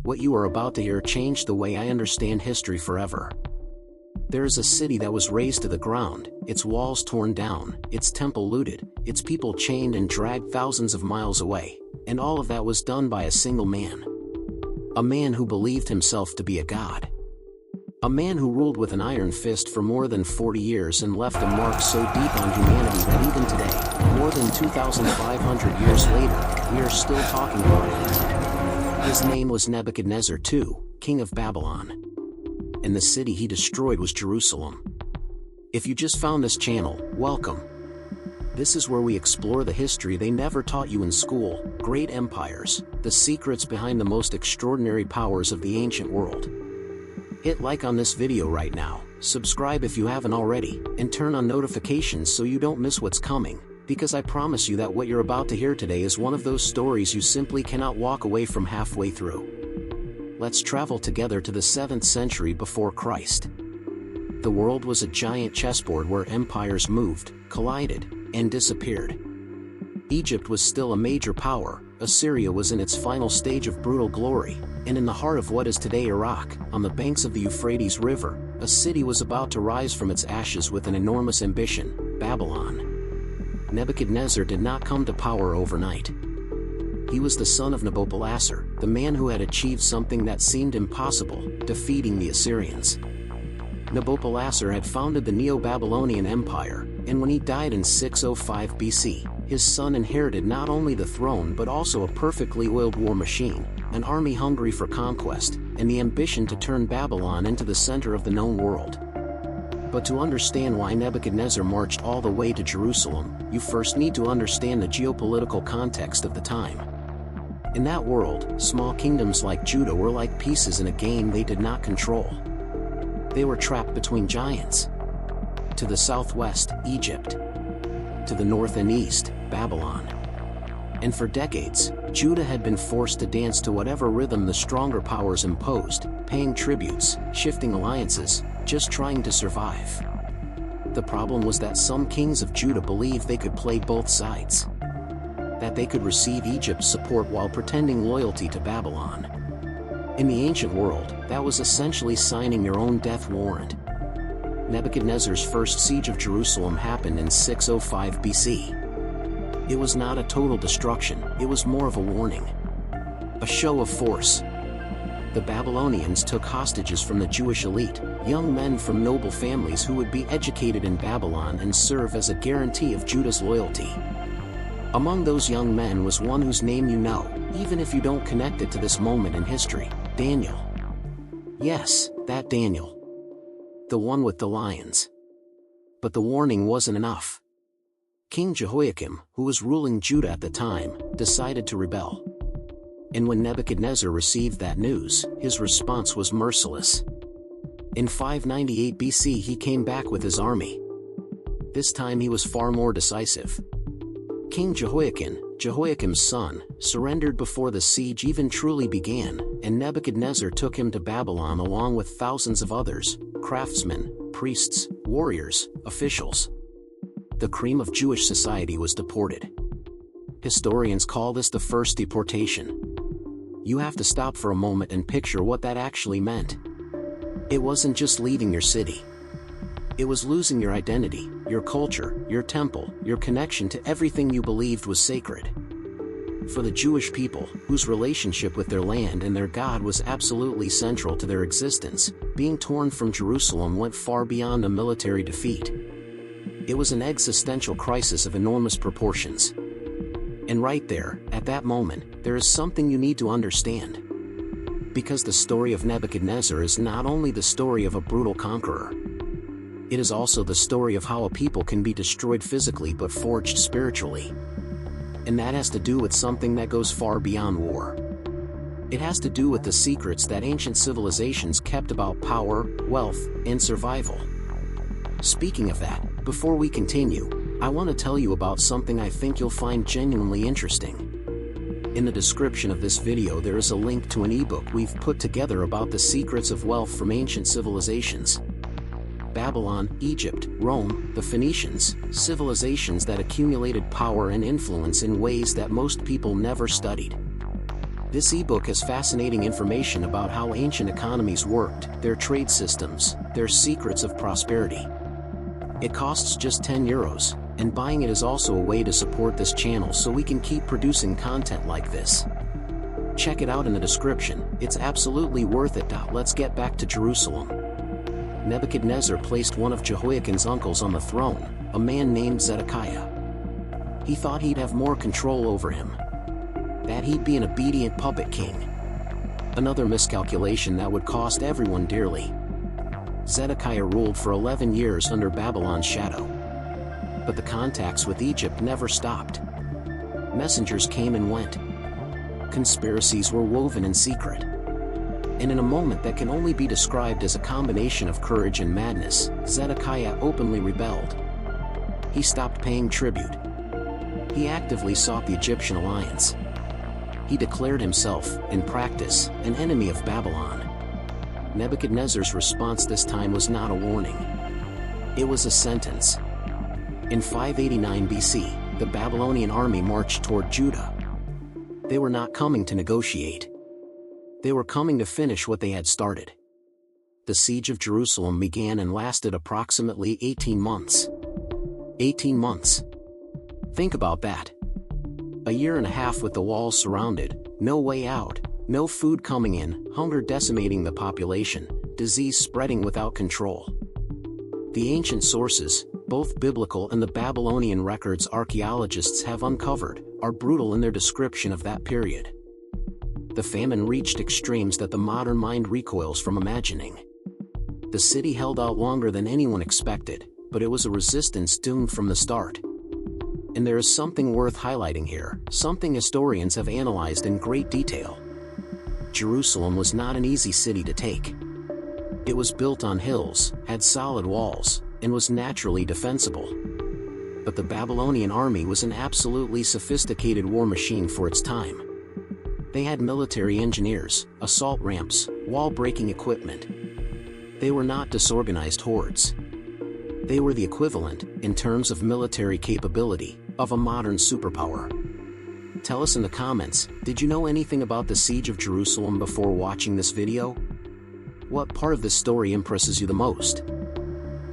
what you are about to hear changed the way I understand history forever. There is a city that was razed to the ground, its walls torn down, its temple looted, its people chained and dragged thousands of miles away, and all of that was done by a single man. A man who believed himself to be a god. A man who ruled with an iron fist for more than 40 years and left a mark so deep on humanity that even today, more than 2,500 years later, we are still talking about him. His name was Nebuchadnezzar II, king of Babylon. And the city he destroyed was Jerusalem. If you just found this channel, welcome. This is where we explore the history they never taught you in school, great empires, the secrets behind the most extraordinary powers of the ancient world. Hit like on this video right now, subscribe if you haven't already, and turn on notifications so you don't miss what's coming, because I promise you that what you're about to hear today is one of those stories you simply cannot walk away from halfway through. Let's travel together to the 7th century before Christ. The world was a giant chessboard where empires moved, collided, and disappeared. Egypt was still a major power, Assyria was in its final stage of brutal glory, and in the heart of what is today Iraq, on the banks of the Euphrates River, a city was about to rise from its ashes with an enormous ambition, Babylon. Nebuchadnezzar did not come to power overnight. He was the son of Nabopolassar, the man who had achieved something that seemed impossible, defeating the Assyrians. Nabopolassar had founded the Neo-Babylonian Empire, and when he died in 605 BC, his son inherited not only the throne but also a perfectly oiled war machine, an army hungry for conquest, and the ambition to turn Babylon into the center of the known world. But to understand why Nebuchadnezzar marched all the way to Jerusalem, you first need to understand the geopolitical context of the time. In that world, small kingdoms like Judah were like pieces in a game they did not control. They were trapped between giants. To the southwest, Egypt. To the north and east, Babylon. And for decades, Judah had been forced to dance to whatever rhythm the stronger powers imposed, paying tributes, shifting alliances, just trying to survive. The problem was that some kings of Judah believed they could play both sides. That they could receive Egypt's support while pretending loyalty to Babylon. In the ancient world, that was essentially signing your own death warrant. Nebuchadnezzar's first siege of Jerusalem happened in 605 BC. It was not a total destruction, it was more of a warning. A show of force. The Babylonians took hostages from the Jewish elite, young men from noble families who would be educated in Babylon and serve as a guarantee of Judah's loyalty. Among those young men was one whose name you know, even if you don't connect it to this moment in history, Daniel. Yes, that Daniel. The one with the lions. But the warning wasn't enough. King Jehoiakim, who was ruling Judah at the time, decided to rebel. And when Nebuchadnezzar received that news, his response was merciless. In 598 BC he came back with his army. This time he was far more decisive. King Jehoiakim, Jehoiakim's son, surrendered before the siege even truly began, and Nebuchadnezzar took him to Babylon along with thousands of others, craftsmen, priests, warriors, officials. The cream of Jewish society was deported. Historians call this the first deportation. You have to stop for a moment and picture what that actually meant. It wasn't just leaving your city. It was losing your identity, your culture, your temple, your connection to everything you believed was sacred. For the Jewish people, whose relationship with their land and their God was absolutely central to their existence, being torn from Jerusalem went far beyond a military defeat. It was an existential crisis of enormous proportions. And right there, at that moment, there is something you need to understand. Because the story of Nebuchadnezzar is not only the story of a brutal conqueror. It is also the story of how a people can be destroyed physically but forged spiritually. And that has to do with something that goes far beyond war. It has to do with the secrets that ancient civilizations kept about power, wealth, and survival. Speaking of that, before we continue, I want to tell you about something I think you'll find genuinely interesting. In the description of this video there is a link to an ebook we've put together about the secrets of wealth from ancient civilizations. Babylon, Egypt, Rome, the Phoenicians, civilizations that accumulated power and influence in ways that most people never studied. This ebook has fascinating information about how ancient economies worked, their trade systems, their secrets of prosperity. It costs just €10, and buying it is also a way to support this channel so we can keep producing content like this. Check it out in the description, it's absolutely worth it. Let's get back to Jerusalem. Nebuchadnezzar placed one of Jehoiakim's uncles on the throne, a man named Zedekiah. He thought he'd have more control over him, that he'd be an obedient puppet king. Another miscalculation that would cost everyone dearly. Zedekiah ruled for 11 years under Babylon's shadow. But the contacts with Egypt never stopped. Messengers came and went. Conspiracies were woven in secret. And in a moment that can only be described as a combination of courage and madness, Zedekiah openly rebelled. He stopped paying tribute. He actively sought the Egyptian alliance. He declared himself, in practice, an enemy of Babylon. Nebuchadnezzar's response this time was not a warning. It was a sentence. In 589 BC, the Babylonian army marched toward Judah. They were not coming to negotiate. They were coming to finish what they had started. The siege of Jerusalem began and lasted approximately 18 months. 18 months. Think about that. A year and a half with the walls surrounded, no way out, no food coming in, hunger decimating the population, disease spreading without control. The ancient sources, both biblical and the Babylonian records archaeologists have uncovered, are brutal in their description of that period. The famine reached extremes that the modern mind recoils from imagining. The city held out longer than anyone expected, but it was a resistance doomed from the start. And there is something worth highlighting here, something historians have analyzed in great detail. Jerusalem was not an easy city to take. It was built on hills, had solid walls, and was naturally defensible. But the Babylonian army was an absolutely sophisticated war machine for its time. They had military engineers, assault ramps, wall-breaking equipment. They were not disorganized hordes. They were the equivalent, in terms of military capability, of a modern superpower. Tell us in the comments, did you know anything about the siege of Jerusalem before watching this video? What part of this story impresses you the most?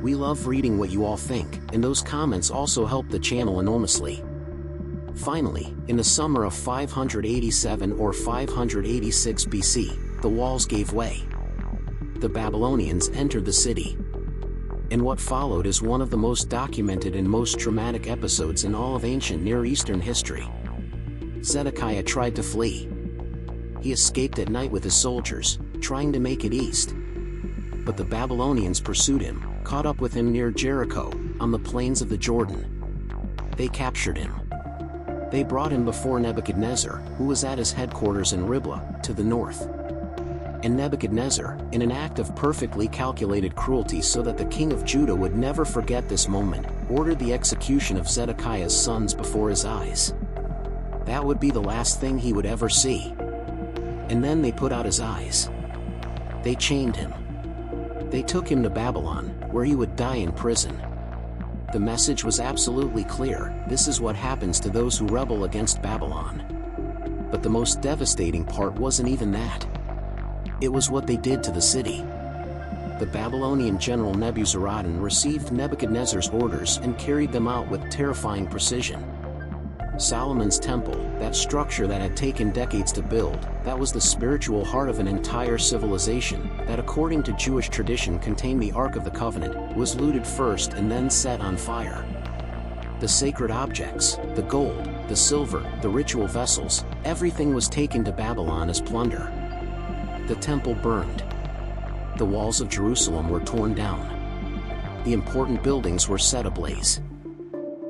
We love reading what you all think, and those comments also help the channel enormously. Finally, in the summer of 587 or 586 BC, the walls gave way. The Babylonians entered the city. And what followed is one of the most documented and most traumatic episodes in all of ancient Near Eastern history. Zedekiah tried to flee. He escaped at night with his soldiers, trying to make it east. But the Babylonians pursued him, caught up with him near Jericho, on the plains of the Jordan. They captured him. They brought him before Nebuchadnezzar, who was at his headquarters in Riblah, to the north. And Nebuchadnezzar, in an act of perfectly calculated cruelty so that the king of Judah would never forget this moment, ordered the execution of Zedekiah's sons before his eyes. That would be the last thing he would ever see. And then they put out his eyes. They chained him. They took him to Babylon, where he would die in prison. The message was absolutely clear: this is what happens to those who rebel against Babylon. But the most devastating part wasn't even that. It was what they did to the city. The Babylonian general Nebuzaradan received Nebuchadnezzar's orders and carried them out with terrifying precision. Solomon's temple, that structure that had taken decades to build, that was the spiritual heart of an entire civilization, that according to Jewish tradition contained the Ark of the Covenant, was looted first and then set on fire. The sacred objects, the gold, the silver, the ritual vessels, everything was taken to Babylon as plunder. The temple burned. The walls of Jerusalem were torn down. The important buildings were set ablaze.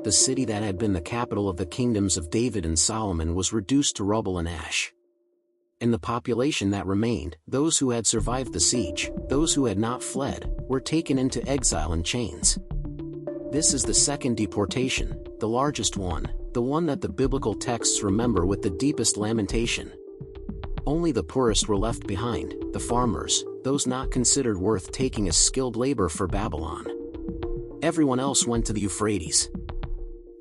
The city that had been the capital of the kingdoms of David and Solomon was reduced to rubble and ash. And the population that remained, those who had survived the siege, those who had not fled, were taken into exile in chains. This is the second deportation, the largest one, the one that the biblical texts remember with the deepest lamentation. Only the poorest were left behind, the farmers, those not considered worth taking as skilled labor for Babylon. Everyone else went to the Euphrates.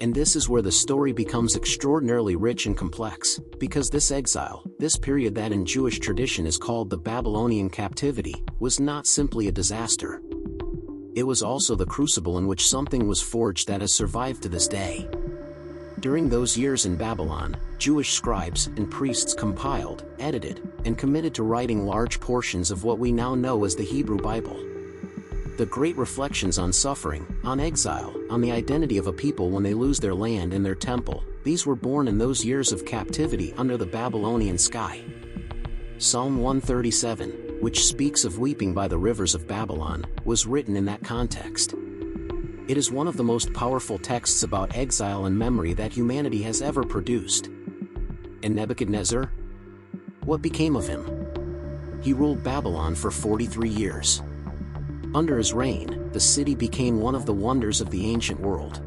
And this is where the story becomes extraordinarily rich and complex, because this exile, this period that in Jewish tradition is called the Babylonian captivity, was not simply a disaster. It was also the crucible in which something was forged that has survived to this day. During those years in Babylon, Jewish scribes and priests compiled, edited, and committed to writing large portions of what we now know as the Hebrew Bible. The great reflections on suffering, on exile, on the identity of a people when they lose their land and their temple, these were born in those years of captivity under the Babylonian sky. Psalm 137, which speaks of weeping by the rivers of Babylon, was written in that context. It is one of the most powerful texts about exile and memory that humanity has ever produced. And Nebuchadnezzar? What became of him? He ruled Babylon for 43 years. Under his reign, the city became one of the wonders of the ancient world.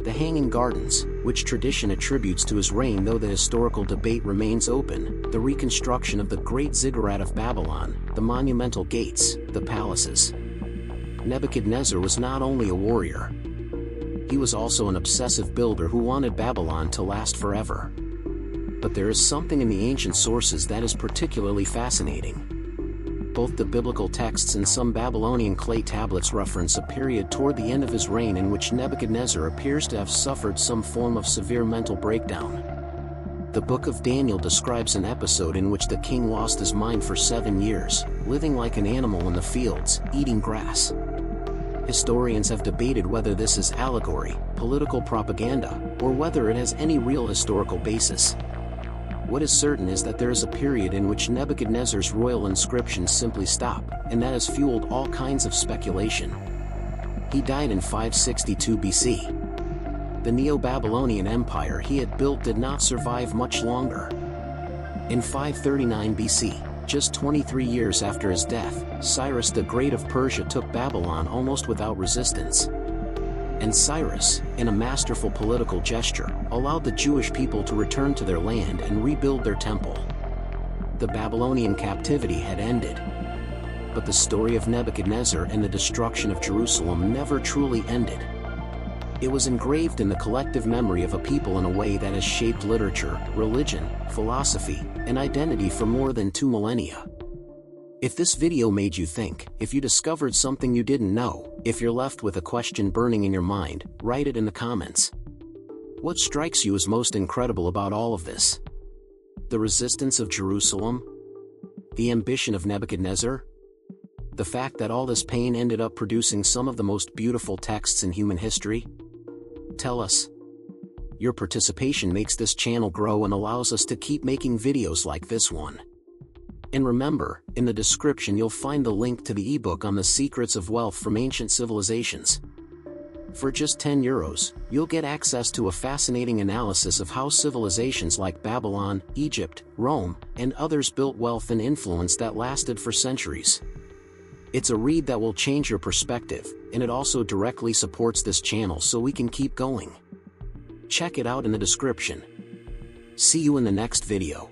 The Hanging Gardens, which tradition attributes to his reign though the historical debate remains open, the reconstruction of the great ziggurat of Babylon, the monumental gates, the palaces. Nebuchadnezzar was not only a warrior. He was also an obsessive builder who wanted Babylon to last forever. But there is something in the ancient sources that is particularly fascinating. Both the biblical texts and some Babylonian clay tablets reference a period toward the end of his reign in which Nebuchadnezzar appears to have suffered some form of severe mental breakdown. The book of Daniel describes an episode in which the king lost his mind for 7 years, living like an animal in the fields, eating grass. Historians have debated whether this is allegory, political propaganda, or whether it has any real historical basis. What is certain is that there is a period in which Nebuchadnezzar's royal inscriptions simply stop, and that has fueled all kinds of speculation. He died in 562 BC. The Neo-Babylonian Empire he had built did not survive much longer. In 539 BC, just 23 years after his death, Cyrus the Great of Persia took Babylon almost without resistance. And Cyrus, in a masterful political gesture, allowed the Jewish people to return to their land and rebuild their temple. The Babylonian captivity had ended. But the story of Nebuchadnezzar and the destruction of Jerusalem never truly ended. It was engraved in the collective memory of a people in a way that has shaped literature, religion, philosophy, and identity for more than 2 millennia. If this video made you think, if you discovered something you didn't know, if you're left with a question burning in your mind, write it in the comments. What strikes you as most incredible about all of this? The resistance of Jerusalem? The ambition of Nebuchadnezzar? The fact that all this pain ended up producing some of the most beautiful texts in human history? Tell us. Your participation makes this channel grow and allows us to keep making videos like this one. And remember, in the description you'll find the link to the ebook on the secrets of wealth from ancient civilizations. For just €10, you'll get access to a fascinating analysis of how civilizations like Babylon, Egypt, Rome, and others built wealth and influence that lasted for centuries. It's a read that will change your perspective, and it also directly supports this channel so we can keep going. Check it out in the description. See you in the next video.